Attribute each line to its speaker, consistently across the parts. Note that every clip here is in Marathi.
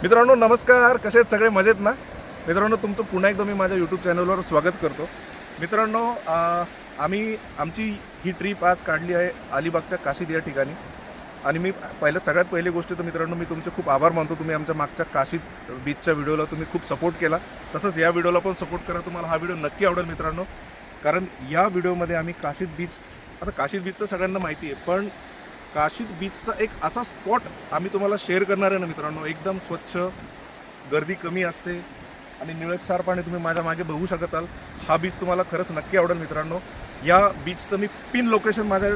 Speaker 1: मित्रांनो नमस्कार, कसे आहेत सगळे? मजेत ना? मित्रांनो तुमचं पुन्हा एकदा मी माझ्या यूट्यूब चॅनलवर स्वागत करतो. मित्रांनो आम्ही आमची ही ट्रिप आज काढली आहे अलिबागच्या काशीद या ठिकाणी. आणि मी सगळ्यात पहिली गोष्ट तर मित्रांनो मी तुमचे खूप आभार मानतो. तुम्ही आमच्या मागच्या काशीद बीचच्या व्हिडिओला तुम्ही खूप सपोर्ट केला, तसंच या व्हिडिओला पण सपोर्ट करा. तुम्हाला हा व्हिडिओ नक्की आवडेल मित्रांनो, कारण या व्हिडिओमध्ये आम्ही काशीद बीच, आता काशीद बीच तर सगळ्यांना माहिती आहे, पण काशीद बीचचा एक असा स्पॉट आम्ही तुम्हाला शेअर करणार आहे ना मित्रांनो. एकदम स्वच्छ, गर्दी कमी असते आणि निळसर पाणी तुम्ही माझ्या मागे बघू शकताल. हा बीच तुम्हाला खरंच नक्की आवडेल मित्रांनो. या बीचचं मी पिन लोकेशन माझ्या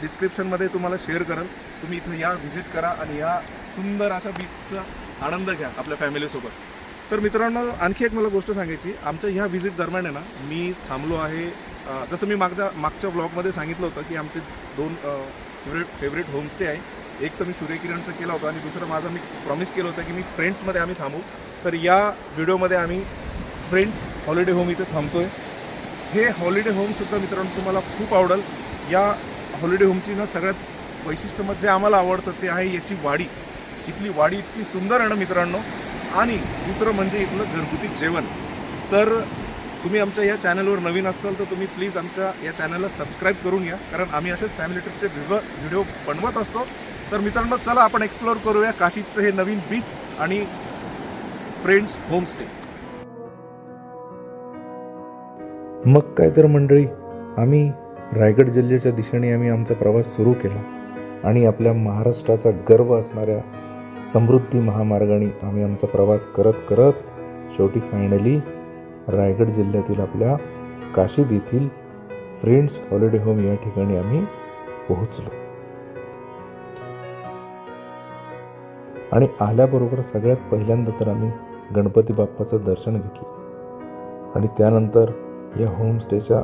Speaker 1: डिस्क्रिप्शनमध्ये तुम्हाला शेअर करेल. तुम्ही इथं या, व्हिजिट करा आणि या सुंदर अशा बीचचा आनंद घ्या आपल्या फॅमिलीसोबत. तर मित्रांनो आणखी एक मला गोष्ट सांगायची. आमच्या ह्या व्हिजिट दरम्यान आहे ना मी थांबलो आहे. जसं मी मागच्या ब्लॉगमध्ये सांगितलं होतं की आमचे दोन फेवरेट होमस्टे आहे. एक तर मी सूर्यकिरणचं केला होता आणि दुसरं माझं मी प्रॉमिस केलं होतं की मी फ्रेंड्समध्ये आम्ही थांबू. तर या व्हिडिओमध्ये आम्ही फ्रेंड्स हॉलिडे होम इथे थांबतोय. हे हॉलिडे होमसुद्धा मित्रांनो तुम्हाला खूप आवडेल. या हॉलिडे होमची ना सगळ्यात वैशिष्ट्य जे आम्हाला आवडतं ते आहे याची वाडी. इथली वाडी इतकी सुंदर आहे ना मित्रांनो. आणि दुसरं म्हणजे इथलं घरगुती जेवण. तर तुम्ही आमच्या या चॅनलवर नवीन असाल तर तुम्ही प्लीज आमच्या या चॅनलला सबस्क्राईब करून घ्या, कारण आम्ही असेच फॅमिली ट्रिपचे व्हिडिओ बनवत असतो. तर मित्रांनो चला आपण एक्सप्लोअर करूया काशीदचं हे नवीन बीच आणि फ्रेंड्स होमस्टे.
Speaker 2: मग काय तर मंडळी, आम्ही रायगड जिल्ह्याच्या दिशेने आमचा प्रवास सुरू केला आणि आपल्या महाराष्ट्राचा गर्व असणाऱ्या समृद्धी महामार्गाने आम्ही आमचा प्रवास करत करत शेवटी फायनली रायगड जिल्ह्यातील आपल्या काशीद येथील फ्रेंड्स हॉलिडे होम या ठिकाणी आम्ही पोहोचलो. आणि आल्याबरोबर सगळ्यात पहिल्यांदा तर आम्ही गणपती बाप्पाचं दर्शन घेतलं आणि त्यानंतर या होमस्टेच्या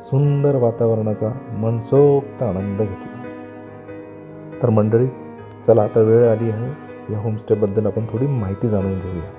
Speaker 2: सुंदर वातावरणाचा मनसोक्त आनंद घेतला. तर मंडळी चला आता वेळ आली आहे या होमस्टेबद्दल आपण थोडी माहिती जाणून घेऊया.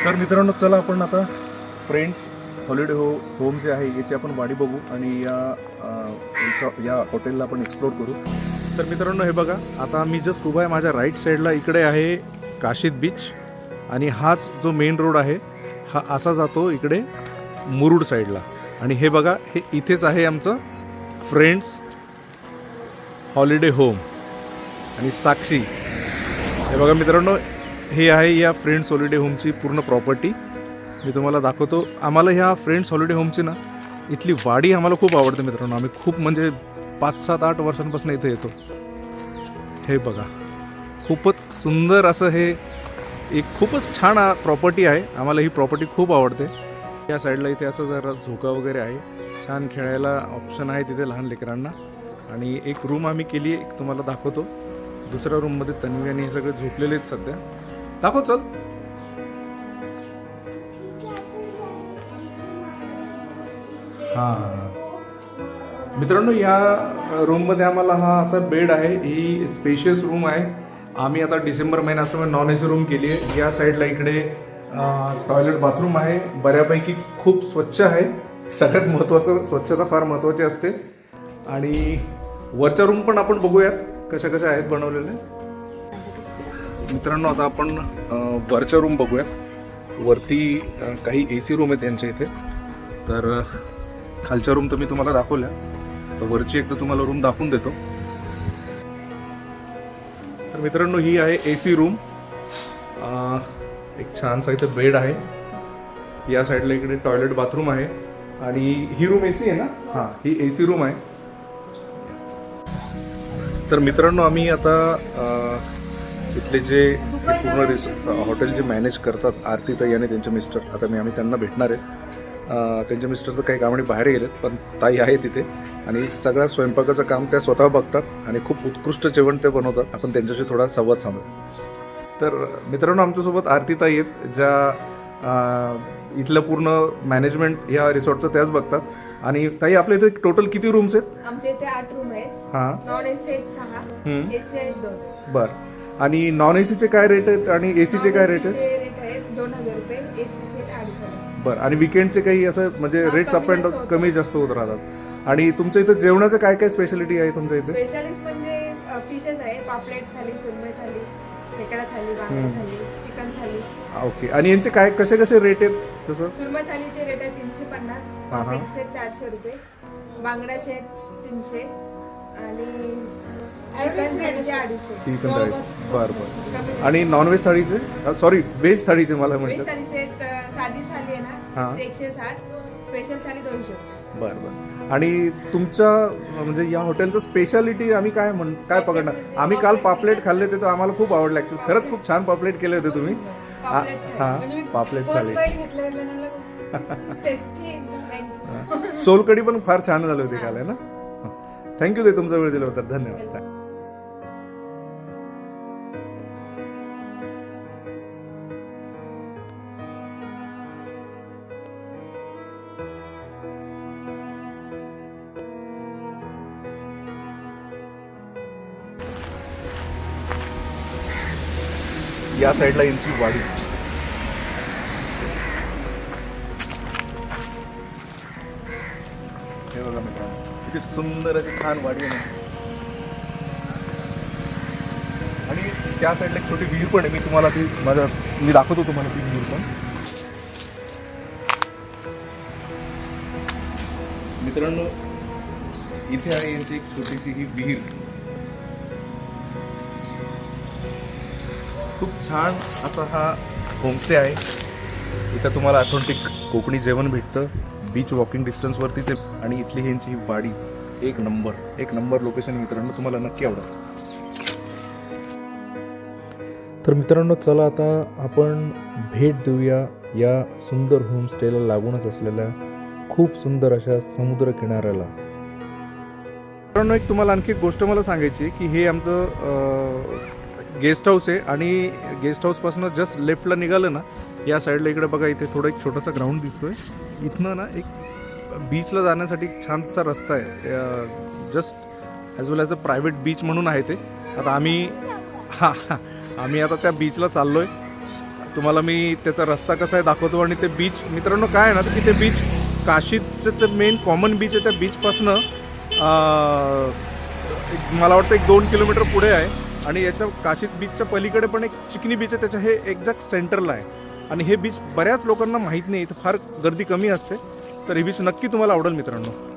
Speaker 1: तर मित्रांनो चला आपण आता फ्रेंड्स हॉलिडे होम जे आहे याची आपण वाडी बघू आणि या हॉटेलला आपण एक्सप्लोर करू. तर मित्रांनो हे बघा, आता मी जस्ट उभा आहे माझ्या राईट साईडला. इकडे आहे काशीद बीच आणि हाच जो मेन रोड आहे हा असा जातो इकडे मुरुड साईडला. आणि हे बघा, हे इथेच आहे आमचं फ्रेंड्स हॉलिडे होम आणि साक्षी. हे बघा मित्रांनो, हे आहे या फ्रेंड्स हॉलिडे होमची पूर्ण प्रॉपर्टी. मी तुम्हाला दाखवतो. आम्हाला ह्या फ्रेंड्स हॉलिडे होमची ना इथली वाडी आम्हाला खूप आवडते मित्रांनो. आम्ही खूप म्हणजे 5-7-8 वर्षांपासून इथे येतो. हे बघा, खूपच सुंदर असं हे एक खूपच छान प्रॉपर्टी आहे. आम्हाला ही प्रॉपर्टी खूप आवडते. या साईडला इथे असं जरा झोका वगैरे आहे, छान खेळायला ऑप्शन आहे तिथे लहान लेकरांना. आणि एक रूम आम्ही केली आहे, तुम्हाला दाखवतो. दुसऱ्या रूममध्ये तन्वी आणि हे सगळे झोपलेले आहेत सध्या. दाखव चल. हां मित्रांनो, या रूममध्ये आम्हाला हा असा बेड आहे. ही स्पेशियस रूम आहे. आम्ही आता डिसेंबर महिना असल्यामुळे नॉन एसी रूम केली आहे. या साईडला इकडे टॉयलेट बाथरूम आहे. बऱ्यापैकी खूप स्वच्छ आहे. सगळ्यात महत्त्वाचं, स्वच्छता फार महत्त्वाची असते. आणि वरच्या रूम पण आपण बघूयात कशा कशा आहेत बनवलेल्या. मित्रांनो आता आपण वरच्या रूम बघूयात. वरती काही AC रूम आहेत त्यांच्या इथे. तर खालच्या रूम तर मी तुम्हाला दाखवल्या, तर वरची एकदा तुम्हाला रूम दाखवून देतो. तर मित्रांनो ही आहे AC रूम. एक छानसा इथे बेड आहे. या साईडला इकडे टॉयलेट बाथरूम आहे आणि ही रूम AC आहे ना? हां, ही AC रूम आहे. तर मित्रांनो आम्ही आता इथले जे पूर्ण हॉटेल जे मॅनेज करतात आरतीताई आणि त्यांचे मिस्टर, आता आम्ही त्यांना भेटणार आहे. त्यांचे मिस्टर तर काही कामाने बाहेर गेलेत, पण ताई आहे तिथे आणि सगळ्या स्वयंपाकाचं काम त्या स्वतः बघतात आणि खूप उत्कृष्ट जेवण ते बनवतात. आपण त्यांच्याशी थोडा संवाद सांगू. तर मित्रांनो आमच्यासोबत आरतीताई आहेत, ज्या इथलं पूर्ण मॅनेजमेंट या रिसॉर्टचं त्याच बघतात. आणि ताई आपल्या इथे टोटल किती रूम्स आहेत?
Speaker 3: आमच्या इथे 8 रूम आहेत.
Speaker 1: हां,
Speaker 3: नॉन एसी आहेत 6, एसी आहेत 2.
Speaker 1: बरं. आणि नॉन ACचे काय रेट आहेत आणि ACचे काय रेट आहेत?
Speaker 3: रेट आहेत 2000 रुपये, एसीचे 250.
Speaker 1: बरं. आणि विकेंडचे काही असं म्हणजे
Speaker 3: हां,
Speaker 1: रेट्स अप अँड
Speaker 3: कमी जास्त
Speaker 1: कमी जास्त होत राहतात. आणि तुमच्या इथं जेवणाचं काय काय स्पेशालिटी आहे तुमच्या इथे?
Speaker 3: स्पेशालिस्ट म्हणजे फिशेस आहे, पापलेट थाली, सुरमई थाली, खेकडा थाली, बांगडा थाली, चिकन थाली.
Speaker 1: ओके. आणि यांचे काय कसे कसे रेट आहेत तसं?
Speaker 3: सुरमई थालीचे रेट आहे 350,
Speaker 1: हां.
Speaker 3: पापलेटचे 400 रुपये, बांगड्याचे 300 आणि चिकन थालीचे 250.
Speaker 1: ती पण राईट. बरं बरं. आणि नॉनव्हेज थाळीचे, सॉरी व्हेज थाळीचे मला
Speaker 3: व्हेज
Speaker 1: म्हणतात.
Speaker 3: थालीचे साधी थाली आहे ना
Speaker 1: हां.
Speaker 3: ते 160, स्पेशल थाली 200.
Speaker 1: बरं बरं. आणि तुमच्या म्हणजे या हॉटेलचं स्पेशालिटी आम्ही काय काय पकडणार? आम्ही काल पापलेट खाल्ले ते तर आम्हाला खूप आवडले ॲक्च्युली. खरंच खूप छान पापलेट केले होते तुम्ही. हां, पापलेट थाळी. सोलकढी पण फार छान झाली होती काल, आहे ना? थँक्यू ते तुमचा वेळ दिला होता, धन्यवाद. या साईडला यांची वाडी. हे बघा मित्रांनो, किती सुंदर अशी छान वाडी आहे ना. आणि त्या साईडला एक छोटी विहीर पण आहे. मी तुम्हाला ती मी दाखवतो तुम्हाला ती विहीर पण. मित्रांनो इथे आहे यांची एक छोटीशी ही विहीर. खूप छान असा हा होमस्टे आहे. इथं तुम्हाला ऑथेंटिक कोकणी जेवण भेटतं. बीच वॉकिंग डिस्टन्सवरतीच आहे. आणि इथली ह्यांची वाडी एक नंबर लोकेशन मित्रांनो, तुम्हाला नक्की आवडेल.
Speaker 2: तर मित्रांनो चला आता आपण भेट देऊया या सुंदर होमस्टेला लागूनच असलेल्या खूप सुंदर अशा समुद्र किनाऱ्याला.
Speaker 1: मित्रांनो एक तुम्हाला आणखी एक गोष्ट मला सांगायची आहे की हे आमचं गेस्ट हाऊस आहे. आणि गेस्ट हाऊसपासून जस्ट लेफ्टला निघालं ना, या साईडला इकडे बघा, इथे थोडा एक छोटासा ग्राउंड दिसतोय. इथनं ना एक बीचला जाण्यासाठी एक छानसा रस्ता आहे. Just as well as a private beach म्हणून आहे ते. आता आम्ही आता त्या बीचला चाललो आहे. तुम्हाला मी त्याचा रस्ता कसा आहे दाखवतो. आणि ते बीच मित्रांनो काय आहे ना, की ते बीच काशीचं मेन कॉमन बीच आहे. त्या बीचपासनं मला वाटतं 1-2 किलोमीटर पुढे आहे. आणि याच्या काशीद बीचच्या पलीकडे पण एक चिकनी बीच आहे, त्याच्या हे एक्झॅक्ट सेंटरला आहे. आणि हे बीच बऱ्याच लोकांना माहीत नाही, इथं फार गर्दी कमी असते. तर हे बीच नक्की तुम्हाला आवडेल मित्रांनो.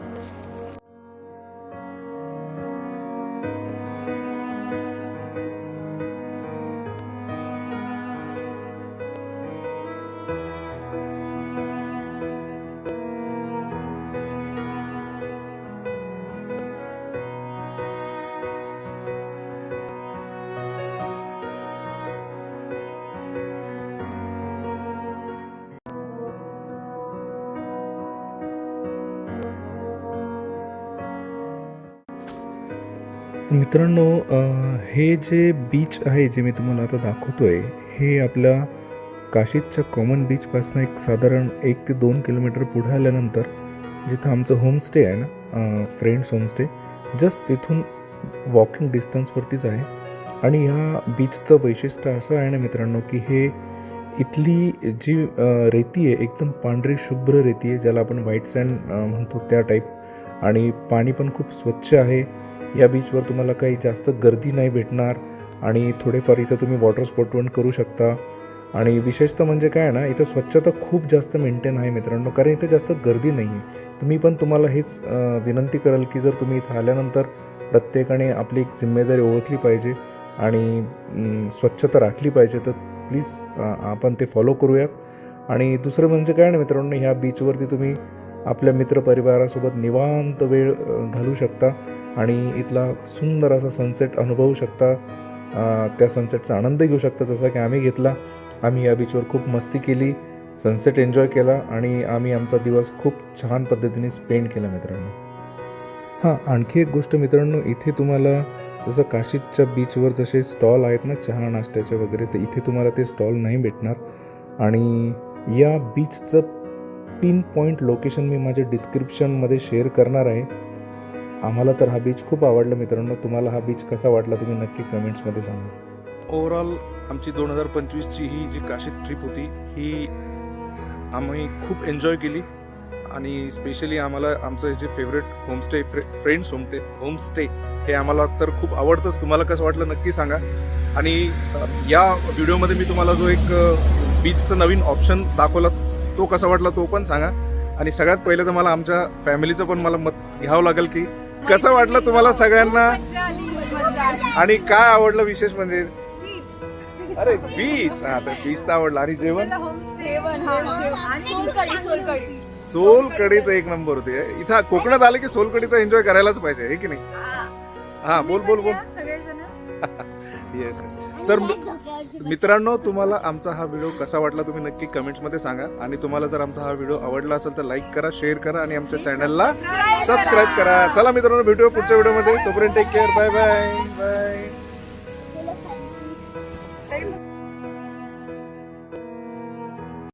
Speaker 2: मित्रांनो हे जे बीच आहे जे मी तुम्हाला आता दाखवतोय, हे आपल्या काशीदच्या कॉमन बीचपासून एक साधारण 1 ते 2 किलोमीटर पुढे आल्यानंतर जिथं आमचं होमस्टे आहे ना, फ्रेंड्स होमस्टे, जस्ट तिथून वॉकिंग डिस्टन्सवरतीच आहे. आणि ह्या बीचचं वैशिष्ट्य असं आहे ना मित्रांनो, की हे इथली जी रेती आहे एकदम पांढरी शुभ्र रेती आहे, ज्याला आपण व्हाईट सँड म्हणतो त्या टाईप. आणि पाणी पण खूप स्वच्छ आहे. या बीचवर तुम्हाला काही जास्त गर्दी नाही भेटणार. आणि थोडेफार इथं तुम्ही वॉटर स्पोर्ट पण करू शकता. आणि विशेषतः म्हणजे काय आहे ना, इथं स्वच्छता खूप जास्त मेंटेन आहे मित्रांनो, कारण इथं जास्त गर्दी नाही आहे. तुम्हाला हेच विनंती कराल की जर तुम्ही इथं आल्यानंतर प्रत्येकाने आपली एक जिम्मेदारी ओळखली पाहिजे आणि स्वच्छता राखली पाहिजे, तर प्लीज आपण ते फॉलो करूयात. आणि दुसरं म्हणजे काय ना मित्रांनो, ह्या बीचवरती तुम्ही आपल्या मित्रपरिवारासोबत निवांत वेळ घालवू शकता आणि इथला सुंदर असा सनसेट अनुभवू शकता. त्या सनसेटचा आनंद घेऊ शकता, जसा की आम्ही घेतला. आम्ही या बीचवर खूप मस्ती केली, सनसेट एन्जॉय केला आणि आम्ही आमचा दिवस खूप छान पद्धतीने स्पेंड केला मित्रांनो. हां, आणखी एक गोष्ट मित्रांनो, इथे तुम्हाला जसं काशीच्या बीचवर जसे स्टॉल आहेत ना चहा नाश्त्याचे वगैरे, तर इथे तुम्हाला ते स्टॉल नाही भेटणार. आणि या बीचचं पिन पॉईंट लोकेशन मी माझ्या डिस्क्रिप्शनमध्ये शेअर करणार आहे. आम्हाला तर हा बीच खूप आवडला मित्रांनो. तुम्हाला हा बीच कसा वाटला तुम्ही नक्की कमेंट्समध्ये सांगा.
Speaker 1: ओव्हरऑल आमची 2025ची ही जी काशी ट्रिप होती ही आम्ही खूप एन्जॉय केली. आणि स्पेशली आम्हाला आमचं जे फेवरेट होमस्टे फ्रेंड्स होमस्टे हे आम्हाला तर खूप आवडतंच. तुम्हाला कसं वाटलं नक्की सांगा. आणि या व्हिडिओमध्ये मी तुम्हाला जो एक बीचचं नवीन ऑप्शन दाखवला तो कसा वाटला तो पण सांगा. आणि सगळ्यात पहिले तर मला आमच्या फॅमिलीचं पण मला मत घ्यावं लागेल की कसं वाटलं तुम्हाला सगळ्यांना आणि काय आवडलं विशेष म्हणजे. अरे बीच, हा तर बीच तर आवडला. आणि जेवण सोलकढी तर एक नंबर होती. इथं कोकणात आले की सोलकढी तर एन्जॉय करायलाच पाहिजे, हे की नाही. हा बोल येस. तर मित्रांनो, तुम्हाला आमचा हा व्हिडिओ कसा वाटला तुम्ही नक्की कमेंट्समध्ये सांगा. आणि तुम्हाला जर आमचा हा व्हिडिओ आवडला असेल तर लाईक करा, शेअर करा आणि आमच्या चॅनलला सबस्क्राईब करा. चला मित्रांनो, भेटूया पुढच्या व्हिडिओमध्ये. तोपर्यंत take care. Bye bye bye.